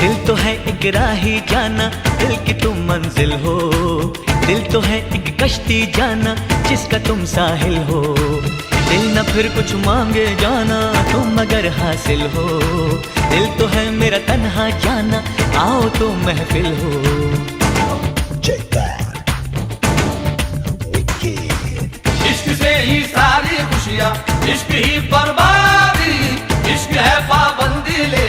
दिल तो है एक राही जाना, दिल की तुम मंजिल हो। दिल तो है एक कश्ती जाना, जिसका तुम साहिल हो। दिल न फिर कुछ मांगे जाना, तुम अगर हासिल हो। दिल तो है मेरा तन्हा जाना, आओ तो महफिल हो। इश्क से ही सारी खुशियाँ, इश्क ही बर्बादी, इश्क है पाबंदी ले